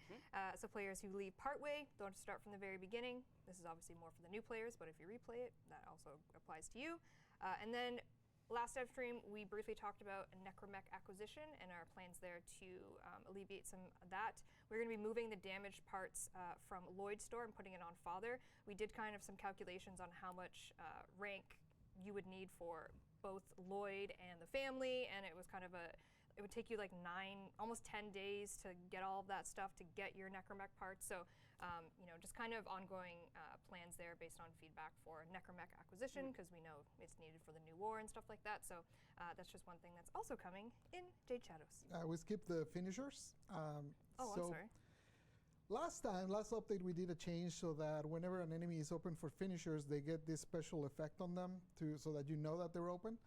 So players who leave partway don't have to start from the very beginning. This is obviously more for the new players, but if you replay it, that also applies to you. And then last dev stream, we briefly talked about a Necromech acquisition and our plans there to alleviate some of that. We're going to be moving the damaged parts from Lloyd's store and putting it on Father. We did kind of some calculations on how much rank you would need for both Lloyd and the family, and it was kind of it would take you like 9, almost 10 days to get all of that stuff to get your Necromech parts. So, just kind of ongoing plans there based on feedback for Necromech acquisition, because we know it's needed for the new war and stuff like that. So that's just one thing that's also coming in Jade Shadows.
We skipped the finishers.
I'm sorry.
Last update, we did a change so that whenever an enemy is open for finishers, they get this special effect on them so that you know that they're open.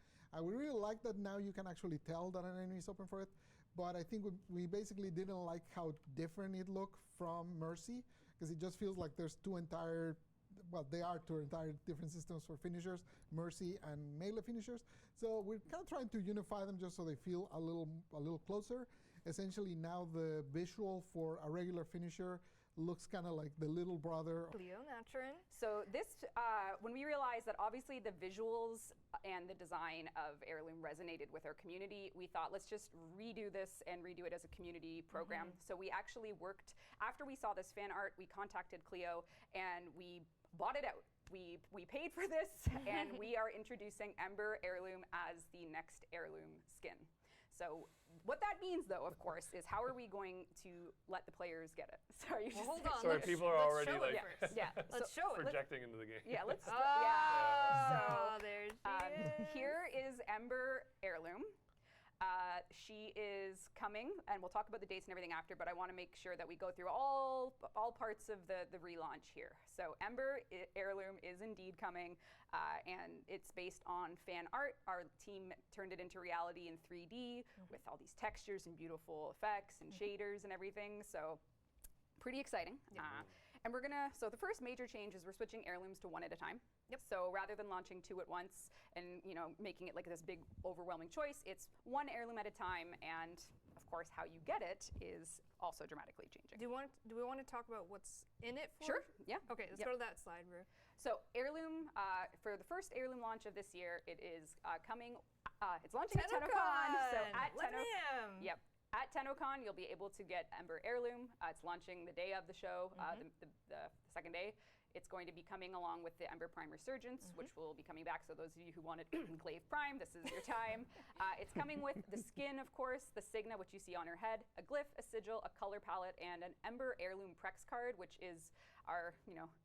We really like that now you can actually tell that an enemy is open for it, but I think we basically didn't like how different it looked from Mercy, because it just feels like there's two entire different systems for finishers, Mercy and melee finishers. So we're kind of trying to unify them just so they feel a little closer. Essentially now the visual for a regular finisher looks kind of like the little brother.
Cleo Naturin.
So this, when we realized that obviously the visuals and the design of Heirloom resonated with our community, we thought let's just redo this and redo it as a community program. So we actually worked, after we saw this fan art, we contacted Cleo and we bought it out. We paid for this and we are introducing Ember Heirloom as the next Heirloom skin. So what that means, though, of course, is how are we going to let the players get it? Sorry,
well, hold on.
Sorry, people are already like
let's show it.
projecting into the game.
Yeah, let's.
So there she is.
Here is Ember Heirloom. She is coming, and we'll talk about the dates and everything after, but I want to make sure that we go through all parts of the relaunch here. So Ember Heirloom is indeed coming, and it's based on fan art. Our team turned it into reality in 3D with all these textures and beautiful effects and shaders and everything, so pretty exciting. And so the first major change is we're switching heirlooms to one at a time. So rather than launching 2 at once and making it like this big overwhelming choice, it's 1 heirloom at a time. And of course, how you get it is also dramatically changing.
Do we want to talk about what's in it for?
Sure, yeah.
Okay, let's
Yep.
go to that slide, Rue.
So heirloom, for the first heirloom launch of this year, it is coming, it's launching at TennoCon. So at
11 a.m.
Yep. At TennoCon, you'll be able to get Ember Heirloom. It's launching the day of the show, the second day. It's going to be coming along with the Ember Prime Resurgence, which will be coming back. So those of you who wanted Glaive Prime, this is your time. It's coming with the skin, of course, the Signa, which you see on her head, a glyph, a sigil, a color palette, and an Ember Heirloom Prex card, which is our,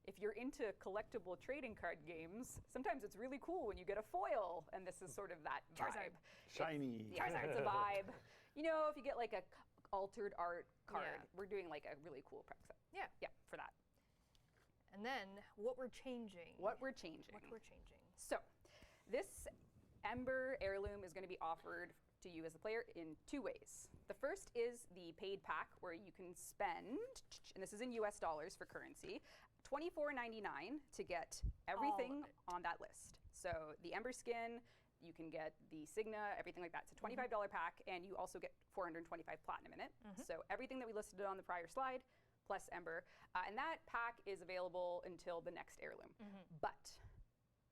if you're into collectible trading card games, sometimes it's really cool when you get a foil, and this is sort of that vibe.
Shiny.
It's a vibe. If you get like a altered art card,
Yeah.
we're doing like a really cool Prex set.
Yeah.
Yeah, for that.
And then what we're changing.
So, this Ember Heirloom is going to be offered to you as a player in two ways. The first is the paid pack, where you can spend, and this is in US dollars for currency, $24.99 to get everything on that list. So the Ember skin, you can get the Signa, everything like that. It's a $25 pack, and you also get 425 platinum in it. So everything that we listed on the prior slide, plus Ember. And that pack is available until the next heirloom. But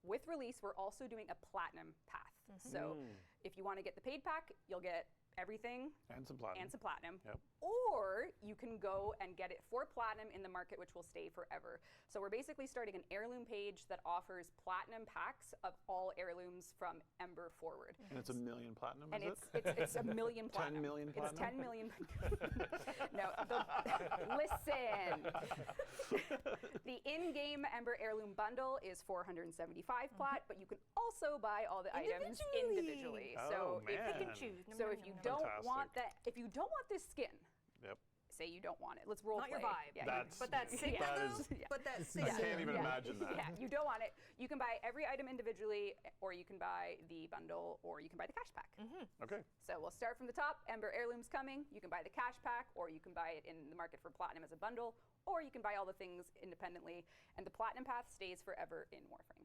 with release, we're also doing a platinum path. So if you want to get the paid pack, you'll get everything
And some platinum.
Yep. Or you can go and get it for platinum in the market, which will stay forever. So we're basically starting an heirloom page that offers platinum packs of all heirlooms from Ember forward.
And it's 1 million platinum,
And
is
it's 1 million
10
platinum.
million platinum?
It's 10 million. No, listen. The in-game Ember Heirloom bundle is 475 plat, but you can also buy all the items individually.
Oh,
So if
man.
Pick and choose.
so if you don't want
Fantastic.
if you don't want this skin,
Yep.
say you don't want it. Let's role
Not
play.
your vibe.
Yeah,
That's-
But that Sigma
that
though?
is-
Yeah.
But that
I
Sigma.
can't even imagine that.
Yeah, you don't want it. You can buy every item individually, or you can buy the bundle, or you can buy the cash pack.
Okay.
So we'll start from the top. Ember Heirloom's coming. You can buy the cash pack, or you can buy it in the market for platinum as a bundle, or you can buy all the things independently. And the platinum path stays forever in Warframe.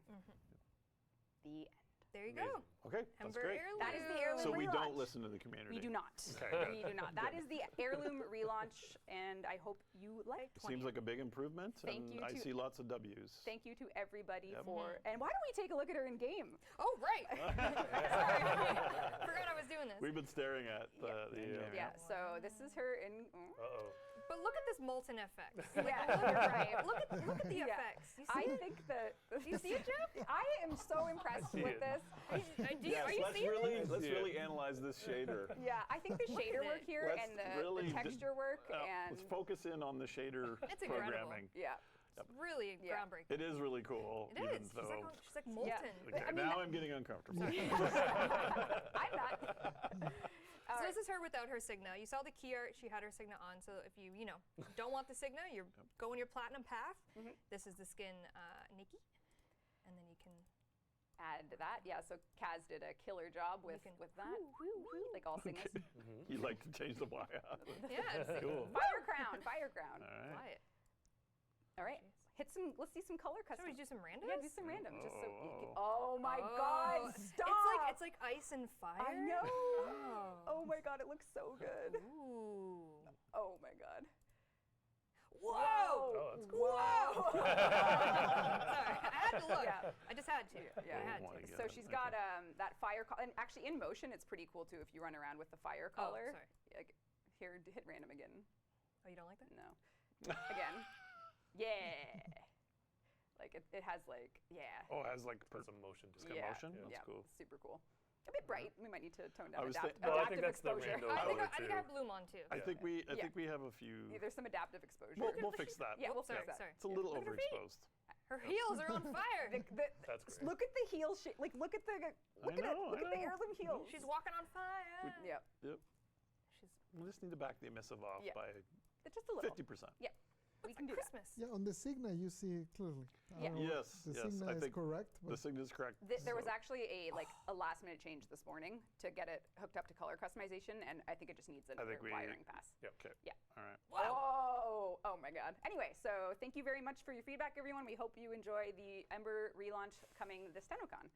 The end.
There you go.
Amazing. Okay, that's
Ember
great.
Heirloom.
That is the heirloom
So we
relaunch.
don't listen to the community.
We do not.
Okay.
We do not. That is the heirloom relaunch, and I hope you like.
Seems like a big improvement,
Thank
and
you
I
to-
see lots of W's.
Thank you to everybody
Yep.
for. And why don't we take a look at her in game?
Oh, right. Sorry. Forgot I was doing this.
We've been staring at the engine.
Yeah. So this is her in.
Uh-oh.
But look at this molten FX.
Yeah, you're right.
Look at the
Yeah.
effects. You
I
see it?
think that.
Do you see it, Jeff?
I am so impressed
see
with
it.
this.
Yes,
Are you
let's
seeing
really
it?
let's
See it.
really analyze this shader.
Yeah, I think the shader
at
work
it.
here
Let's
and the
really
texture work and
let's focus in on the shader
It's incredible.
programming.
yeah.
It's really
Yeah.
groundbreaking.
It is really cool,
It
even
is.
though.
She's like molten.
Okay,
I mean,
now I'm getting uncomfortable.
I'm not.
So this is her without her Signa. You saw the key art. She had her Signa on. So if you don't want the Signa, you're going your platinum path. This is the skin Nikki, and then you can
Add that. Yeah. So Kaz did a killer job with that. Like all singers.
You like to change the Y out.
yeah, it's
Cool.
Fire crown. Fire crown.
All right.
Fly it.
All right. Hit some. Let's see some color
Should
custom.
we do some random?
Yeah, do some random. Just so you can.
Oh.
Oh my God! Stop.
It's like ice and fire.
I know.
Oh.
Oh my God! It looks so good.
Ooh.
Oh my God.
Whoa!
Oh, that's cool.
Whoa!
Sorry, I had to look.
Yeah.
I just had to.
Yeah.
I had
Oh
to.
my
So
God.
she's got that fire collar, and actually in motion it's pretty cool too if you run around with the fire
Oh,
collar.
sorry.
Like, here, hit random again.
Oh, you don't like that?
No. Again. Yeah. Like it has like
Oh, it has like
Put some motion to
got
it.
motion?
Yeah,
That's cool.
super cool. A bit bright. We might need to tone
I
down
was
Well, I think
adaptive
that's the
exposure.
random
I think
color
I
too.
have bloom on too.
I think we
Yeah.
have a few.
Yeah, there's some adaptive exposure.
We'll fix that.
Yeah, we'll
sorry,
fix that.
sorry.
It's a little
Look at her feet.
overexposed.
Her heels are on fire.
That's great.
Look at the heel shape. Like look at the look at it.
know,
Look
I
at the
know.
heirloom heels.
She's walking on fire.
Yeah.
Yep.
She's
We just need to back the emissive off
Yeah.
by
Just a little.
50%.
Yeah. We can do that.
Christmas.
Yeah, on the Signa you see it clearly. I
Yeah.
don't know if
Yes,
the
yes,
Signa
I
is
think
correct.
The
But
signal is correct.
There was
so-
actually a last minute change this morning to get it hooked up to color customization, and I think it just needs another
think we-
wiring pass.
Yep.
Okay.
Yeah.
All right.
Oh my God. Anyway, so thank you very much for your feedback, everyone. We hope you enjoy the Ember relaunch coming this TennoCon.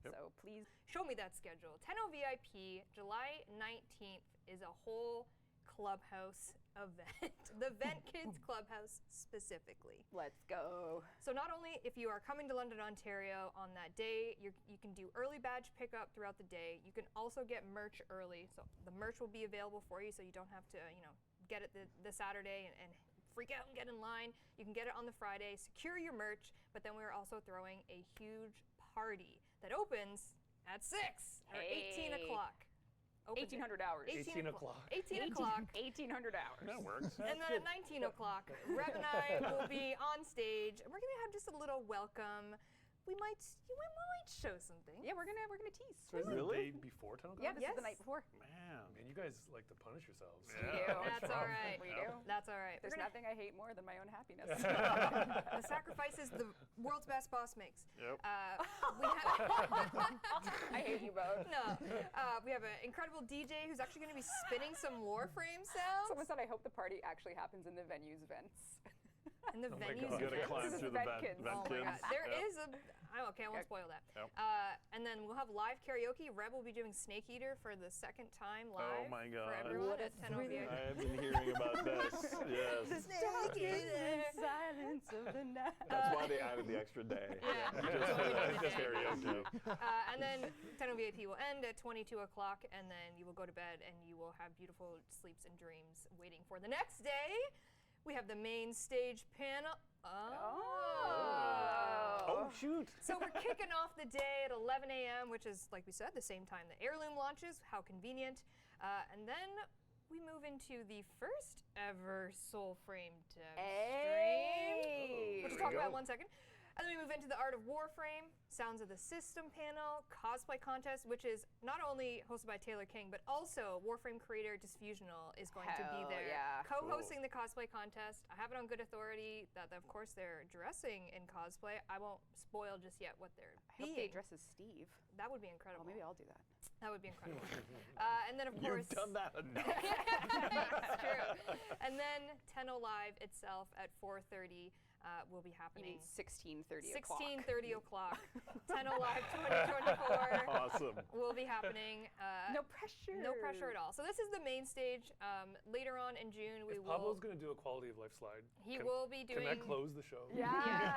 Yep.
So please.
Show me that schedule. Tenno VIP, July 19th is a whole Clubhouse event. The Vent Kids Clubhouse specifically.
Let's go.
So not only if you are coming to London, Ontario on that day, you can do early badge pickup throughout the day. You can also get merch early. So the merch will be available for you, so you don't have to, get it the Saturday and freak out and get in line. You can get it on the Friday, secure your merch, but then we're also throwing a huge party that opens at 6 or 18 o'clock.
1,800 hours.
18 o'clock.
18 o'clock.
1,800 hours.
That works.
And then at 19 o'clock, Rev and I will be on stage, and we're gonna have just a little welcome. We might show something.
Yeah, we're gonna tease.
So is it the day before 10 o'clock?
Yeah, this is the night before.
Man.
Man, you guys like to punish yourselves.
We do.
That's all right.
We do.
That's all right.
There's nothing I hate more than my own happiness.
The sacrifices the world's best boss makes.
Yep.
We have
I hate you both.
no. We have an incredible DJ who's actually going to be spinning some Warframe sounds.
Someone said, I hope the party actually happens in the venue's vents.
And the
Oh my
venues.
God.
You gotta climb
This is
through the
Vent
vent,
Kids.
vent
Oh my
kids.
God. There
Yep.
is a. Okay, I won't spoil that.
Yep.
And then we'll have live karaoke. Reb will be doing Snake Eater for the second time live.
Oh my
For
God.
everyone
What a
at 10 OVA.
I've been hearing about this. Yes.
Snake Eater.
silence of the night.
That's why they added the extra day.
Yeah.
Just karaoke.
And then 10 VIP will end at 22 o'clock, and then you will go to bed, and you will have beautiful sleeps and dreams waiting for the next day. We have the main stage panel.
Oh, shoot.
So we're kicking off the day at 11 a.m., which is, like we said, the same time the Heirloom launches. How convenient. And then we move into the first ever Soulframe dev stream, which we'll talk about in 1 second. And then we move into the Art of Warframe, Sounds of the System panel, cosplay contest, which is not only hosted by Taylor King, but also Warframe creator Disfusional is going to be
Hell
there,
yeah.
co-hosting the cosplay contest. I have it on good authority that, of course, they're dressing in cosplay. I won't spoil just yet what they're
I hope
being.
they dress as Steve.
That would be
Oh,
incredible.
maybe I'll do that.
That would be incredible. And then, of course,
You've done that enough.
it's true. And then 10 Live itself at 4:30 will be
You
happening.
mean 16:30 o'clock.
16:30 o'clock. 10 Live 2024
Awesome.
will be happening.
No pressure.
No pressure at all. So this is the main stage. Later on in June, we
If
will.
Pablo's going to do a quality of life slide,
He will be
can
doing.
that close the show?
Yeah.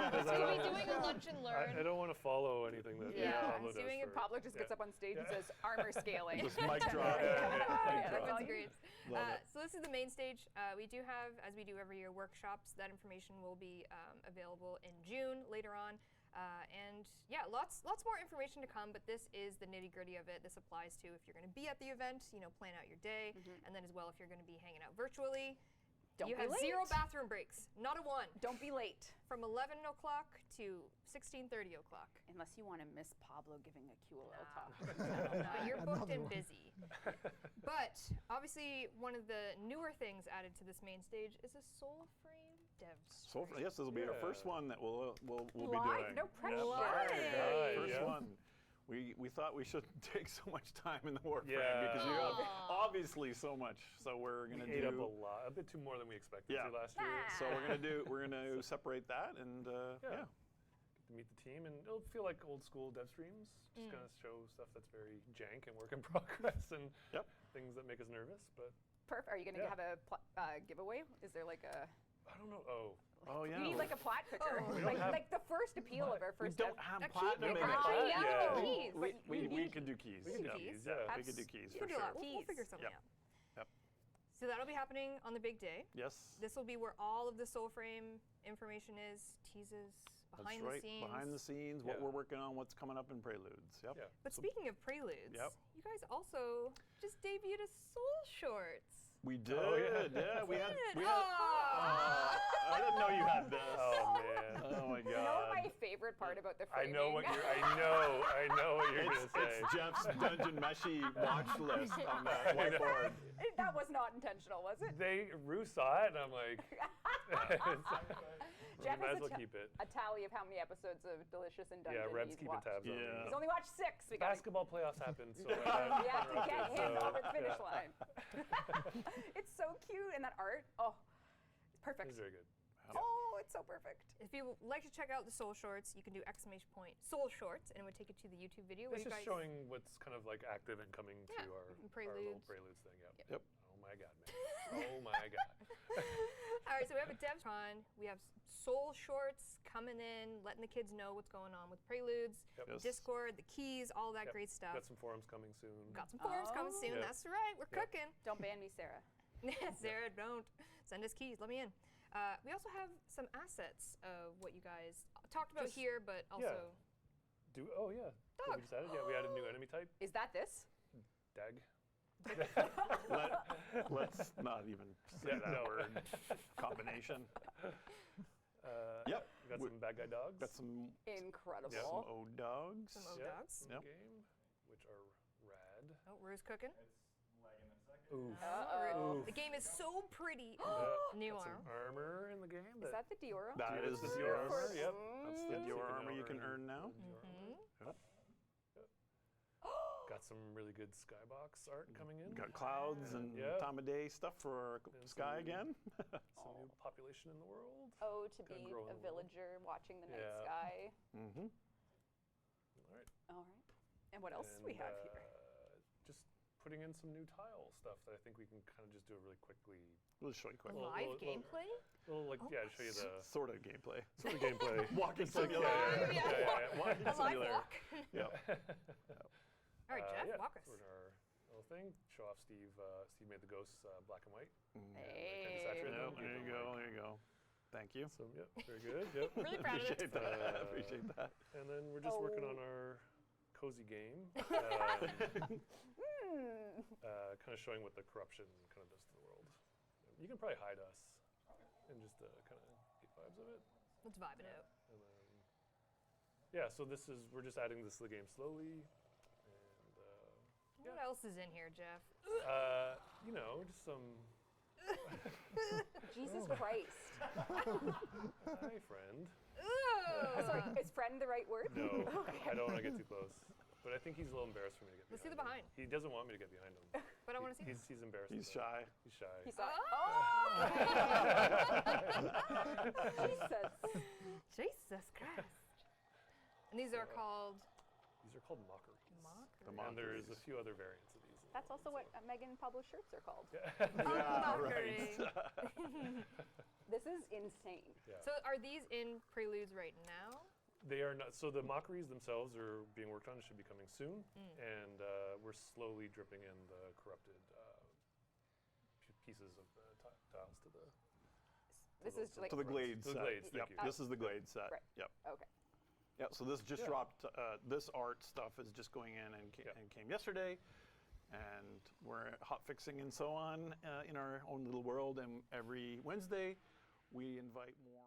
Because I
He'll be
don't-
doing a lunch and learn.
I don't want to follow anything that
Yeah,
Pablo
he's
does.
doing it.
for-
Pablo just gets
yeah.
up on stage and says, armor scaling.
Just mic drop.
Yeah,
Yeah,
mic
that's
drop.
all
That's
you
great.
Love it.
So this is the main stage. We do have, as we do every year, workshops. That information will be available in June later on. And yeah, lots more information to come, but this is the nitty gritty of it. This applies to if you're going to be at the event, plan out your day, and then as well if you're going to be hanging out virtually.
Don't
you
be
have
late.
0 bathroom breaks, not a one,
Don't be late.
from 11 o'clock to 16:30 o'clock.
Unless you want to miss Pablo giving a QOL talk.
No, you're booked
Another
and
one.
busy. But obviously, one of the newer things added to this main stage is a Soulframe dev
So,
stream.
yes, this will be our first
Yeah.
one that we'll be
Live,
doing.
no pressure.
Live.
First
Yeah.
one. We thought we shouldn't take so much time in the Warframe
Yeah.
because you have
Aw.
obviously so much. So we're
We
gonna
ate up
do.
a bit too more than we expected
Yeah.
to last year.
So we're gonna separate that and
Yeah.
yeah.
Get to meet the team, and it'll feel like old school dev streams. Just kind of show stuff that's very jank and work in progress, and
Yep.
things that make us nervous. But
Perfect. Are you going to
Yeah.
have a giveaway? Is there like a...
I don't know. Oh,
Oh yeah.
We need like a plat picker.
Oh. We
don't have
Like the first appeal of our
we
first
don't
dev-
have
A key
platinum in
picker.
it.
I
Yeah.
know.
Keys,
We,
but
we,
you
we
need-
can do keys.
we can do
Yeah.
keys. Yeah.
We can do keys
We
for
can do
sure.
that. We'll figure
Keys.
something
Yep.
out.
Yep.
So that'll be happening on the big day.
Yes.
This will be where all of the Soulframe information is, teases, behind
That's right.
the scenes.
Behind the scenes, what
Yeah.
we're working on, what's coming up in Preludes. Yep.
Yeah.
But
So
speaking of preludes,
Yep.
you guys also just debuted a Soul Shorts.
we did.
Oh, yeah.
Yeah. We had.
Aw.
I didn't know you had this.
Oh man.
Oh my
You know
God.
my favorite part about the
I
framing?
know what you're. I know what you're gonna say.
It's Jeff's Dungeon Meshy watch list on that whiteboard.
That was not intentional, was it?
Rue saw it, and I'm like,
Jeff
might
has
as well keep it.
a tally of how many episodes of Delicious and Dungeon
Yeah, Reb's
he's
keeping
watched.
tabs on
Yeah.
me.
He's only watched 6. We got
Basketball playoffs happen, so
we have to get him over the finish
yeah.
line. It's so cute, and that art, oh, it's perfect.
It's very good.
Oh, it's so perfect.
If you would like to check out the Soul Shorts, you can do ! Soul Shorts, and it would take you to the YouTube video.
It's
where you
just
guys
showing what's kind of like active and coming
Yeah,
to our
Preludes.
little Preludes thing. Yeah.
Yep.
Oh my God, man. Oh my God.
All right, so we have a DevCon. We have Soul Shorts coming in, letting the kids know what's going on with Preludes,
Yep.
Yes.
Discord, the keys, all that
Yep.
great stuff.
Got some forums coming soon.
Got some forums coming soon.
Yeah.
That's right. We're
Yeah.
cooking.
Don't ban me, Sarah.
Sarah, don't. Send us keys. Let me in. We also have some assets of what you guys talked about
Just-
here, but also
Oh, yeah.
Dog.
We just added? Yeah, we added a new enemy type.
Is that this?
Dag.
Let's not even say that word combination. Yep.
We got some bad guy dogs.
Got some
Incredible.
old dogs.
some old
Yep.
dogs.
in the
Yep.
game, which are rad.
Oh, Rue's cooking.
Ooh.
Uh-oh.
The game is so pretty. New
Got
arm.
some armor in the game.
Is that the Dior?
That
Dude,
is
it's
the
Dior
Dior.
armor. Yep.
That's the
Yep.
Dior
So
armor you
now
can
earn
earn now.
the Dior armor.
Yep.
Got some really good skybox art coming in.
Got clouds and
Yeah.
time of day stuff for our
And
sky
some-
again.
Some new population in the world.
Oh, to
Gotta
be
grow in
a
the world.
villager watching the night
Yeah.
sky.
Mm-hmm.
All right.
All right. And what else do we have here?
Just putting in some new tile stuff that I think we can kind of just do really quickly.
We'll show you quick.
Well,
Live
well,
gameplay?
Well, like, yeah, show you the
Sort of gameplay.
sort of gameplay.
Walking
Just like,
simulator.
yeah.
Walking
A live
simulator.
walk.
Yep.
All right, Jeff,
yeah,
walk us.
sort of our little thing. Show off Steve. Steve made the ghosts black and white.
Hey.
Saturated
Yep,
them,
there
gave
you
them,
go.
like-
There you go. Thank you.
So, yep, very good. Yep.
Really proud of it.
Appreciate that.
Uh,
Appreciate that.
And then we're just working
Oh.
on our cozy game. Kind of showing what the corruption kind of does to the world. You can probably hide us and just kind of get vibes of it.
Let's vibe it out.
And then, yeah, so we're just adding this to the game slowly. And,
What else is in here, Jeff?
just some.
Jesus Christ.
Hi, friend.
Ooh.
Sorry, is friend the right word?
No, I don't want to get too close. But I think he's a little embarrassed for me to get
Let's see the
behind
behind.
him. He doesn't want me to get behind him.
But I want to see.
He's embarrassed.
He's
of that.
shy.
He's shy.
He saw it.
Oh!
Jesus.
Jesus Christ. And these are called
These are called mockeries.
The
And there's a
mockeries.
few other variants of these.
That's also what Megan published shirts are called.
Yeah.
Mockery.
This is insane.
Yeah.
So are these in Preludes right now?
They are not. So the mockeries themselves are being worked on. It should be coming soon, and we're slowly dripping in the corrupted pieces of the tiles to the.
This is like
To the Glade
To the
set.
Glades,
Yep.
thank you.
This is the Glade set.
Right.
Yep.
okay.
Yep. So this just
Yeah.
dropped. This art stuff is just going in and,
Yep.
and came yesterday, and we're hot fixing and so on in our own little world. And every Wednesday, we invite more.